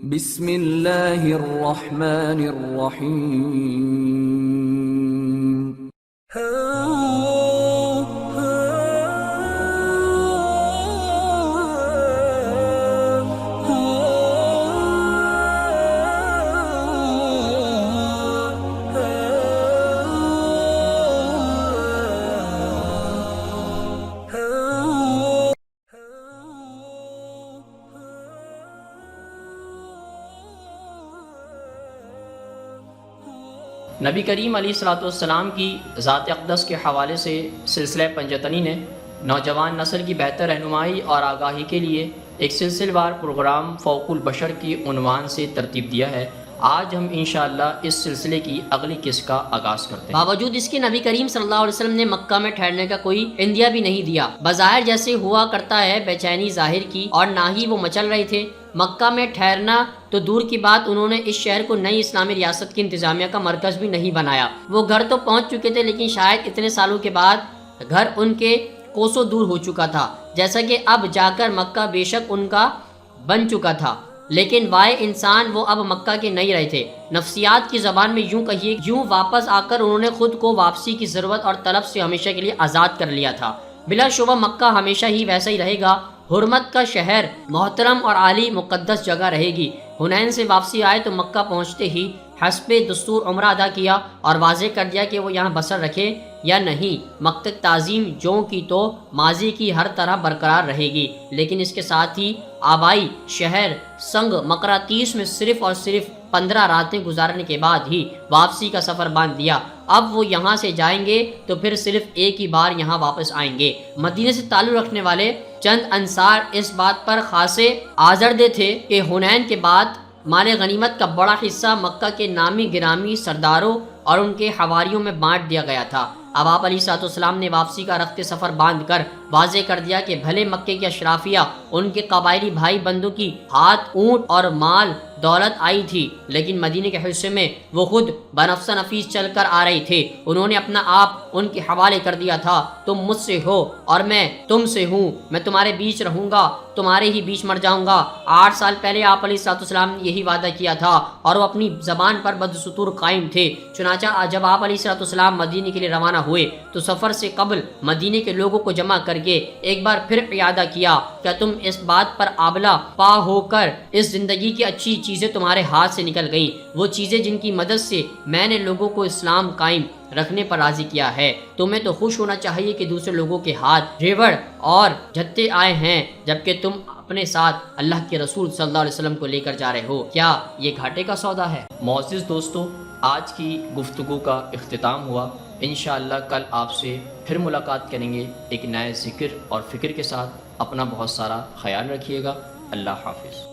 بسم اللہ الرحمن الرحیم نبی کریم علیہ الصلوۃ والسلام کی ذات اقدس کے حوالے سے سلسلہ پنجتنی نے نوجوان نسل کی بہتر رہنمائی اور آگاہی کے لیے ایک سلسلہ وار پروگرام فوق البشر کی عنوان سے ترتیب دیا ہے۔ آج ہم انشاءاللہ اس سلسلے کی اگلی قسط کا آغاز کرتے ہیں۔ باوجود اس کے نبی کریم صلی اللہ علیہ وسلم نے مکہ میں ٹھہرنے کا کوئی عندیہ بھی نہیں دیا۔ بظاہر جیسے ہوا کرتا ہے بے چینی ظاہر کی، اور نہ ہی وہ مچل رہے تھے۔ مکہ میں ٹھہرنا تو دور کی بات، انہوں نے اس شہر کو نئی اسلامی ریاست کی انتظامیہ کا مرکز بھی نہیں بنایا۔ وہ گھر تو پہنچ چکے تھے، لیکن شاید اتنے سالوں کے بعد گھر ان کے کوسوں دور ہو چکا تھا، جیسا کہ اب جا کر مکہ بے شک ان کا بن چکا تھا، لیکن وائے انسان وہ اب مکہ کے نہیں رہے تھے۔ نفسیات کی زبان میں یوں کہیے، یوں واپس آ کر انہوں نے خود کو واپسی کی ضرورت اور طلب سے ہمیشہ کے لیے آزاد کر لیا تھا۔ بلا شبہ مکہ ہمیشہ ہی ویسا ہی رہے گا، حرمت کا شہر، محترم اور عالی مقدس جگہ رہے گی۔ حنین سے واپسی آئے تو مکہ پہنچتے ہی حسب دستور عمرہ ادا کیا اور واضح کر دیا کہ وہ یہاں بسر رکھے یا نہیں۔ مکہ تعظیم جوں کی تو ماضی کی ہر طرح برقرار رہے گی، لیکن اس کے ساتھ ہی آبائی شہر سنگ مقراطیس میں صرف اور صرف 15 راتیں گزارنے کے بعد ہی واپسی کا سفر باندھ دیا۔ اب وہ یہاں سے جائیں گے تو پھر صرف ایک ہی بار یہاں واپس آئیں گے۔ مدینے سے تعلق رکھنے والے چند انصار اس بات پر خاصے آزردے تھے کہ حنین کے بعد مال غنیمت کا بڑا حصہ مکہ کے نامی گرامی سرداروں اور ان کے حواریوں میں بانٹ دیا گیا تھا۔ اب آپ علیہ الصلوۃ والسلام نے واپسی کا رخت سفر باندھ کر واضح کر دیا کہ بھلے مکے کی اشرافیہ ان کے قبائلی بھائی بندوں کی ہاتھ اونٹ اور مال دولت آئی تھی، لیکن مدینے کے حصے میں وہ خود بنفس نفیس چل کر آ رہے تھے۔ انہوں نے اپنا آپ ان کے حوالے کر دیا تھا، تم مجھ سے ہو اور میں تم سے ہوں، میں تمہارے بیچ رہوں گا، تمہارے ہی بیچ مر جاؤں گا۔ 8 سال پہلے آپ علیہ الصلوۃ والسلام نے یہی وعدہ کیا تھا اور وہ اپنی زبان پر بدستور قائم تھے۔ چنانچہ جب آپ علیہ الصلوۃ والسلام مدینے کے لیے روانہ ہوئے تو سفر سے قبل مدینے کے لوگوں کو جمع کر کے ایک بار پھر اعادہ کیا، کیا تم اس بات پر آبلا پا ہو کر اس زندگی کی اچھی چیزیں تمہارے ہاتھ سے نکل گئیں، وہ چیزیں جن کی مدد سے میں نے لوگوں کو اسلام قائم رکھنے پر راضی کیا ہے؟ تمہیں تو خوش ہونا چاہیے کہ دوسرے لوگوں کے ہاتھ ریوڑ اور جھتے آئے ہیں، جبکہ تم اپنے ساتھ اللہ کے رسول صلی اللہ علیہ وسلم کو لے کر جا رہے ہو۔ کیا یہ گھاٹے کا سودا ہے؟ معزز دوستو، آج کی گفتگو کا اختتام ہوا۔ انشاءاللہ کل آپ سے پھر ملاقات کریں گے ایک نئے ذکر اور فکر کے ساتھ۔ اپنا بہت سارا خیال رکھیے گا۔ اللہ حافظ۔